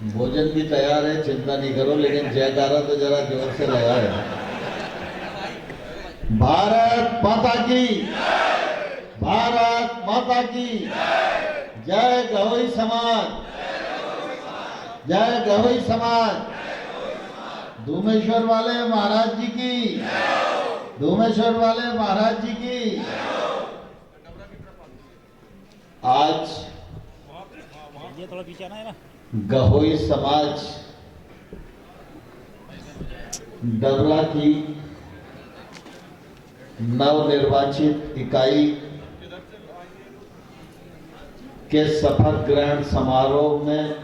भोजन भी तैयार है, चिंता नहीं करो, लेकिन जयकारा तो जरा जोर से लगा है। भारत माता की, भारत माता की जय। गहोई समाज, जय गहोई समाज। धूमेश्वर वाले महाराज जी की, धूमेश्वर वाले महाराज जी की। आज ये थोड़ा पीछे आना है ना। गहोई समाज डबरा की नवनिर्वाचित इकाई के शपथ ग्रहण समारोह में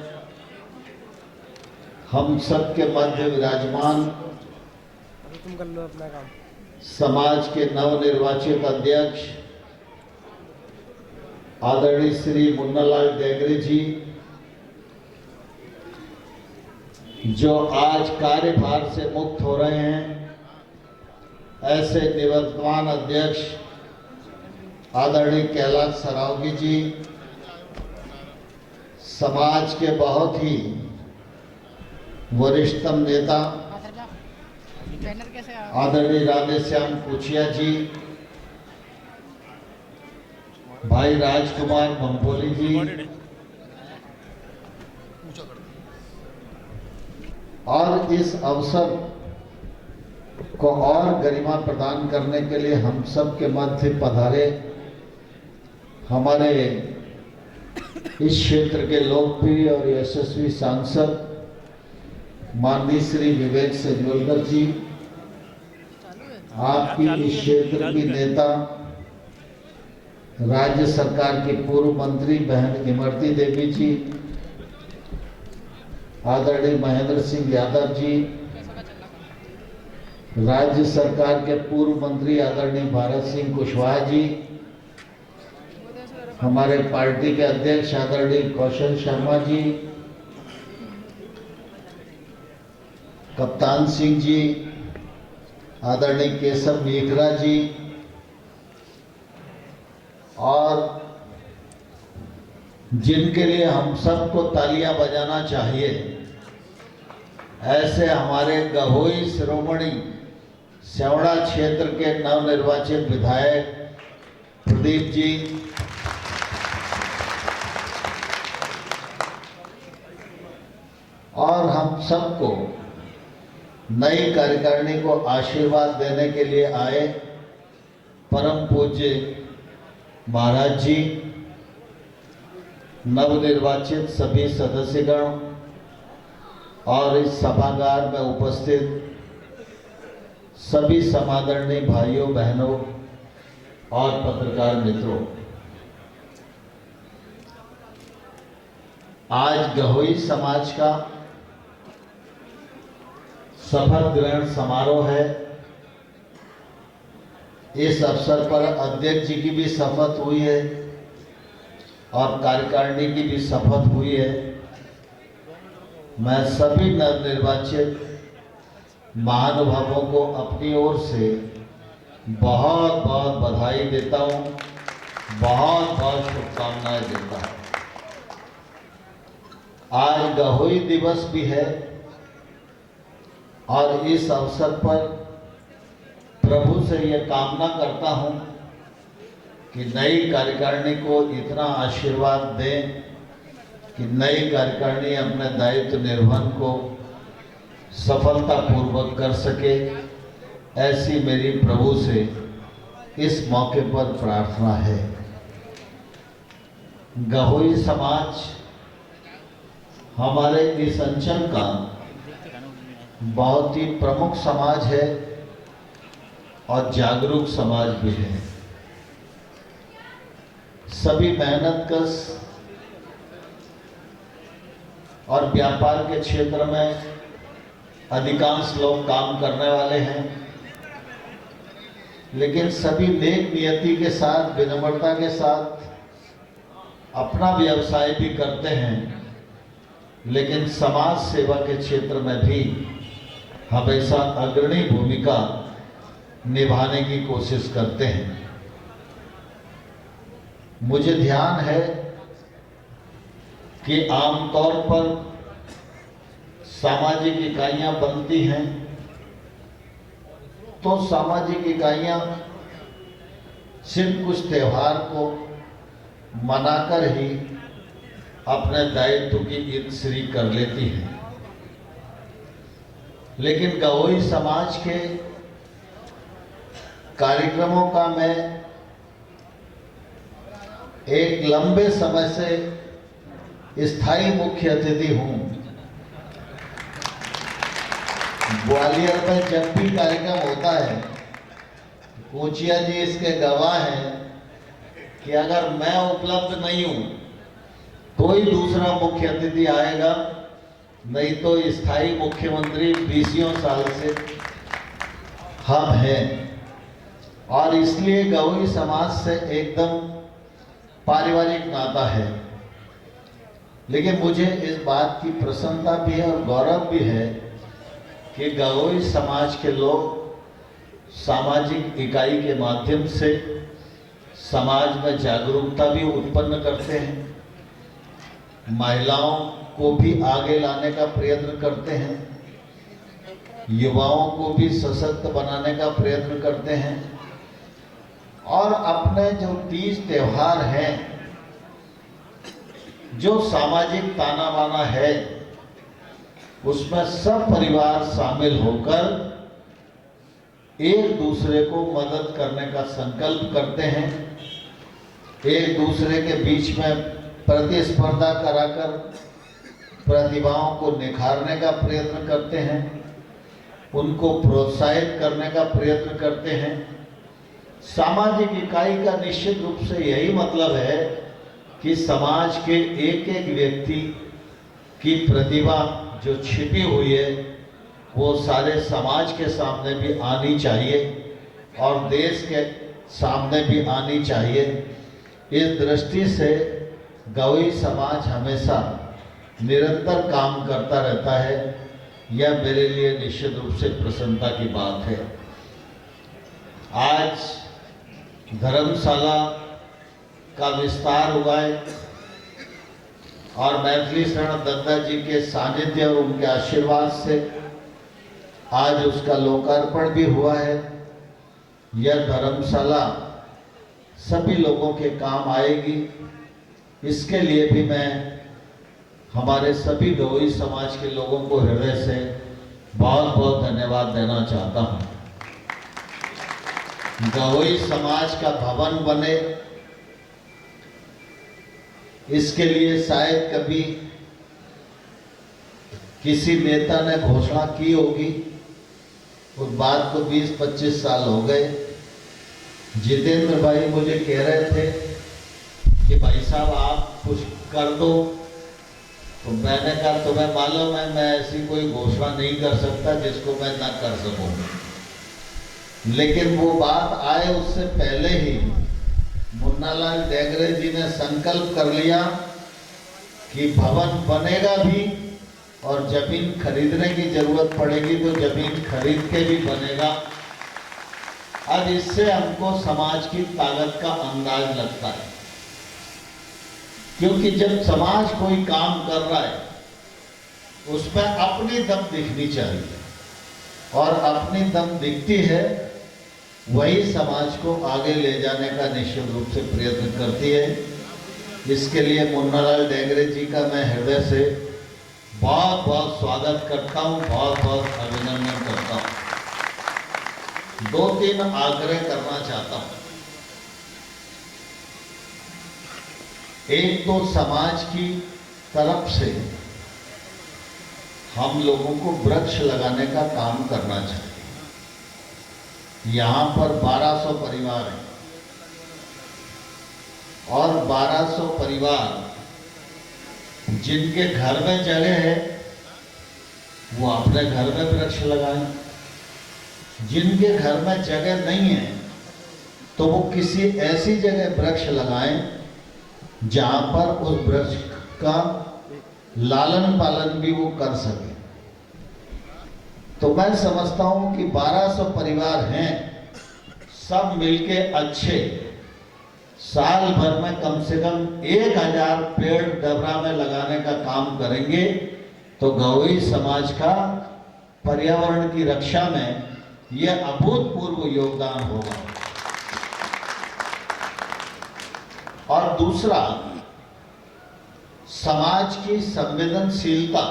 हम सबके मध्य विराजमान तुम कर लो अपना काम। समाज के नवनिर्वाचित अध्यक्ष आदरणीय श्री मुन्नालाल डेगरे जी, जो आज कार्यभार से मुक्त हो रहे हैं, ऐसे निवर्तमान अध्यक्ष आदरणीय कैलाश सरावगी जी, समाज के बहुत ही वरिष्ठतम नेता आदरणीय राधेश्याम कुचिया जी, भाई राजकुमार बम्पोली जी, और इस अवसर को और गरिमा प्रदान करने के लिए हम सब के मध्य पधारे हमारे इस क्षेत्र के लोकप्रिय और यशस्वी सांसद माननीय श्री विवेक सेजवलकर जी, आपकी इस क्षेत्र की नेता राज्य सरकार के पूर्व मंत्री बहन इमरती देवी जी, आदरणीय महेंद्र सिंह यादव जी, राज्य सरकार के पूर्व मंत्री आदरणीय भारत सिंह कुशवाहा जी, हमारे पार्टी के अध्यक्ष आदरणीय कौशल शर्मा जी, कप्तान सिंह जी, आदरणीय केशव मेघरा जी, और जिनके लिए हम सबको तालियां बजाना चाहिए, ऐसे हमारे गहोई शिरोमणि सेवड़ा क्षेत्र के नवनिर्वाचित विधायक प्रदीप जी, और हम सबको नई कार्यकारिणी को आशीर्वाद देने के लिए आए परम पूज्य महाराज जी, नवनिर्वाचित सभी सदस्यगण और इस सभागार में उपस्थित सभी समादरणीय भाइयों बहनों और पत्रकार मित्रों, आज गहोई समाज का शपथ ग्रहण समारोह है। इस अवसर पर अध्यक्ष जी की भी शपथ हुई है और कार्यकारिणी की भी शपथ हुई है। मैं सभी नवनिर्वाचित महानुभावों को अपनी ओर से बहुत बहुत बधाई देता हूँ, बहुत बहुत शुभकामनाएं देता हूँ। आज गहोई दिवस भी है और इस अवसर पर प्रभु से यह कामना करता हूं कि नई कार्यकारिणी को इतना आशीर्वाद दें कि नई कार्यकारिणी अपने दायित्व निर्वहन को सफलतापूर्वक कर सके, ऐसी मेरी प्रभु से इस मौके पर प्रार्थना है। गहोई समाज हमारे इस अंचल का बहुत ही प्रमुख समाज है और जागरूक समाज भी है। सभी मेहनतकश और व्यापार के क्षेत्र में अधिकांश लोग काम करने वाले हैं, लेकिन सभी नेक नियति के साथ, विनम्रता के साथ अपना व्यवसाय भी करते हैं, लेकिन समाज सेवा के क्षेत्र में भी हमेशा अग्रणी भूमिका निभाने की कोशिश करते हैं। मुझे ध्यान है कि आमतौर पर सामाजिक इकाइयां बनती हैं तो सामाजिक इकाइयां सिर्फ कुछ त्योहार को मनाकर ही अपने दायित्व की इत्सरी कर लेती हैं, लेकिन गवोई समाज के कार्यक्रमों का मैं एक लंबे समय से स्थायी मुख्य अतिथि हूं। ग्वालियर में जब भी कार्यक्रम होता है, कोचिया जी इसके गवाह हैं कि अगर मैं उपलब्ध नहीं हूं तो ही दूसरा मुख्य अतिथि आएगा, नहीं तो स्थायी मुख्यमंत्री 20 साल से हम हैं। और इसलिए गवोई समाज से एकदम पारिवारिक नाता है। लेकिन मुझे इस बात की प्रसन्नता भी है और गौरव भी है कि गवोई समाज के लोग सामाजिक इकाई के माध्यम से समाज में जागरूकता भी उत्पन्न करते हैं, महिलाओं को भी आगे लाने का प्रयत्न करते हैं, युवाओं को भी सशक्त बनाने का प्रयत्न करते हैं और अपने जो तीज त्योहार हैं, जो सामाजिक ताना बाना है, उसमें सब परिवार शामिल होकर एक दूसरे को मदद करने का संकल्प करते हैं, एक दूसरे के बीच में प्रतिस्पर्धा कराकर प्रतिभाओं को निखारने का प्रयत्न करते हैं, उनको प्रोत्साहित करने का प्रयत्न करते हैं। सामाजिक इकाई का निश्चित रूप से यही मतलब है कि समाज के एक एक व्यक्ति की प्रतिभा जो छिपी हुई है वो सारे समाज के सामने भी आनी चाहिए और देश के सामने भी आनी चाहिए। इस दृष्टि से गवोई समाज हमेशा निरंतर काम करता रहता है। यह मेरे लिए निश्चित रूप से प्रसन्नता की बात है। आज धर्मशाला का विस्तार हुआ है और मैथिली शरण दत्ता जी के सानिध्य और उनके आशीर्वाद से आज उसका लोकार्पण भी हुआ है। यह धर्मशाला सभी लोगों के काम आएगी, इसके लिए भी मैं हमारे सभी गवोई समाज के लोगों को हृदय से बहुत बहुत धन्यवाद देना चाहता हूँ। गवोई समाज का भवन बने, इसके लिए शायद कभी किसी नेता ने घोषणा की होगी, उस बात को 20-25 साल हो गए। जितेंद्र भाई मुझे कह रहे थे कि भाई साहब आप कुछ कर दो, तो मैंने कहा तुम्हें मालूम है मैं ऐसी कोई घोषणा नहीं कर सकता जिसको मैं ना कर सकूं। लेकिन वो बात आए उससे पहले ही मुन्नालाल डेंगरे जी ने संकल्प कर लिया कि भवन बनेगा भी और जमीन खरीदने की जरूरत पड़ेगी तो जमीन खरीद के भी बनेगा। अब इससे हमको समाज की ताकत का अंदाज लगता है, क्योंकि जब समाज कोई काम कर रहा है उसमें अपनी दम दिखनी चाहिए और अपनी दम दिखती है वही समाज को आगे ले जाने का निश्चित रूप से प्रयत्न करती है। इसके लिए मुन्नालाल डेंगरे जी का मैं हृदय से बहुत बहुत स्वागत करता हूँ, बहुत बहुत अभिनंदन करता हूँ। 2-3 आग्रह करना चाहता हूँ। एक तो समाज की तरफ से हम लोगों को वृक्ष लगाने का काम करना चाहिए। यहाँ पर 1200 परिवार हैं और 1200 परिवार जिनके घर में जगह है वो अपने घर में वृक्ष लगाएं, जिनके घर में जगह नहीं है तो वो किसी ऐसी जगह वृक्ष लगाएं जहां पर उस वृक्ष का लालन पालन भी वो कर सके। तो मैं समझता हूं कि 1200 परिवार हैं, सब मिलके अच्छे साल भर में कम से कम 1000 पेड़ डबरा में लगाने का काम करेंगे तो गवई समाज का पर्यावरण की रक्षा में यह अभूतपूर्व योगदान होगा। और दूसरा, समाज की संवेदनशीलता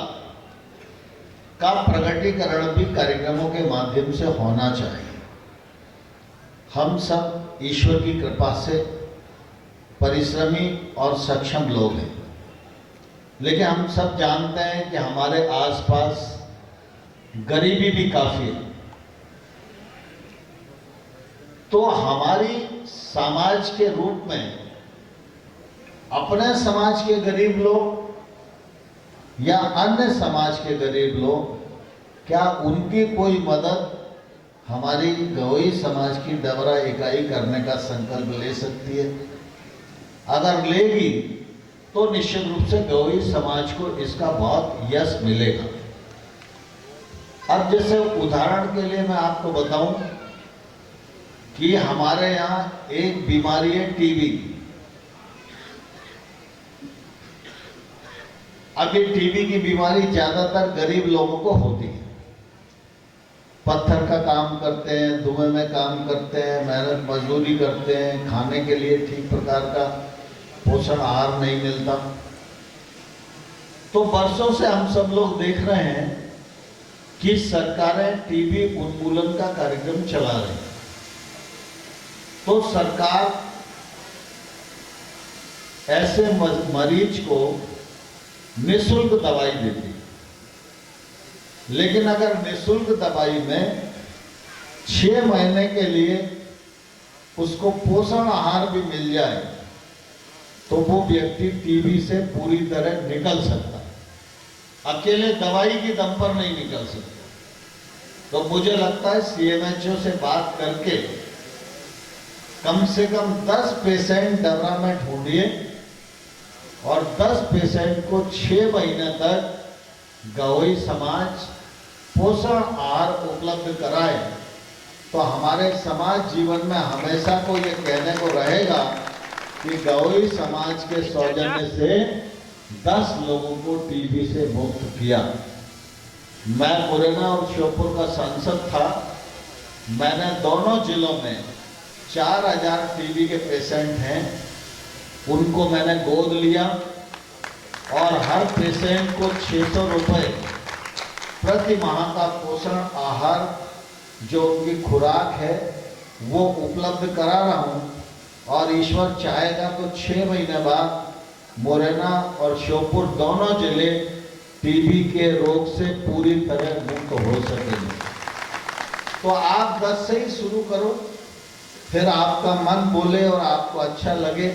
का प्रकटीकरण भी कार्यक्रमों के माध्यम से होना चाहिए। हम सब ईश्वर की कृपा से परिश्रमी और सक्षम लोग हैं, लेकिन हम सब जानते हैं कि हमारे आसपास गरीबी भी काफी है। तो हमारी समाज के रूप में अपने समाज के गरीब लोग या अन्य समाज के गरीब लोग, क्या उनकी कोई मदद हमारी गवई समाज की डबरा इकाई करने का संकल्प ले सकती है? अगर लेगी तो निश्चित रूप से गवई समाज को इसका बहुत यश मिलेगा। अब जैसे उदाहरण के लिए मैं आपको बताऊं कि हमारे यहाँ एक बीमारी है टीबी। अब ये टीबी की बीमारी ज्यादातर गरीब लोगों को होती है। पत्थर का काम करते हैं, धुएं में काम करते हैं, मेहनत मजदूरी करते हैं, खाने के लिए ठीक प्रकार का पोषण आहार नहीं मिलता। तो वर्षों से हम सब लोग देख रहे हैं कि सरकारें टीबी उन्मूलन का कार्यक्रम चला रही है। तो सरकार ऐसे मरीज को निःशुल्क दवाई देती है, लेकिन अगर निःशुल्क दवाई में 6 महीने के लिए उसको पोषण आहार भी मिल जाए तो वो व्यक्ति टीबी से पूरी तरह निकल सकता है। अकेले दवाई की दम पर नहीं निकल सकता। तो मुझे लगता है CMHO से बात करके कम से कम 10 पेशेंट डबरा में ढूंढिए और 10 पेशेंट को 6 महीने तक गवई समाज पोषण आहार उपलब्ध कराए तो हमारे समाज जीवन में हमेशा को ये कहने को रहेगा कि गवई समाज के सौजन्य से 10 लोगों को टीबी से मुक्त किया। मैं मुरैना और श्योपुर का सांसद था। मैंने दोनों जिलों में 4000 टीबी के पेशेंट हैं, उनको मैंने गोद लिया और हर पेशेंट को 600 रुपये प्रति माह का पोषण आहार जो उनकी खुराक है वो उपलब्ध करा रहा हूँ। और ईश्वर चाहेगा तो 6 महीने बाद मुरैना और श्योपुर दोनों जिले टीबी के रोग से पूरी तरह मुक्त हो सकेंगे। तो आप 10 से ही शुरू करो, फिर आपका मन बोले और आपको अच्छा लगे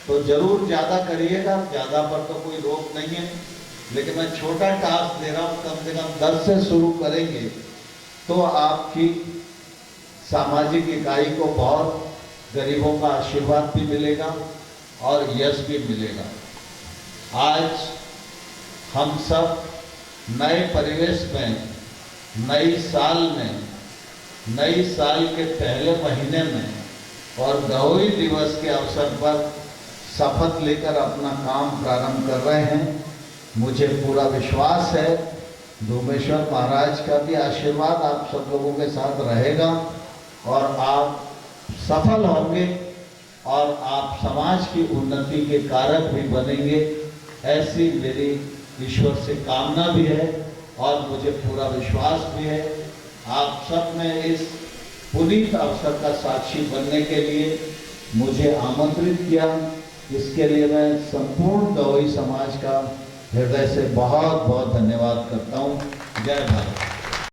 तो जरूर ज़्यादा करिएगा। ज़्यादा पर तो कोई रोक नहीं है, लेकिन मैं छोटा टास्क दे रहा हूँ, कम से कम 10 से शुरू करेंगे तो आपकी सामाजिक इकाई को बहुत गरीबों का आशीर्वाद भी मिलेगा और यश भी मिलेगा। आज हम सब नए परिवेश में, नई साल में, नई साल के पहले महीने में और गवई दिवस के अवसर पर शपथ लेकर अपना काम प्रारंभ कर रहे हैं। मुझे पूरा विश्वास है धूमेश्वर महाराज का भी आशीर्वाद आप सब लोगों के साथ रहेगा और आप सफल होंगे और आप समाज की उन्नति के कारक भी बनेंगे, ऐसी मेरी ईश्वर से कामना भी है और मुझे पूरा विश्वास भी है। आप सब में इस पुनीत अवसर का साक्षी बनने के लिए मुझे आमंत्रित किया, इसके लिए मैं संपूर्ण गवई समाज का हृदय से बहुत बहुत धन्यवाद करता हूँ। जय भारत।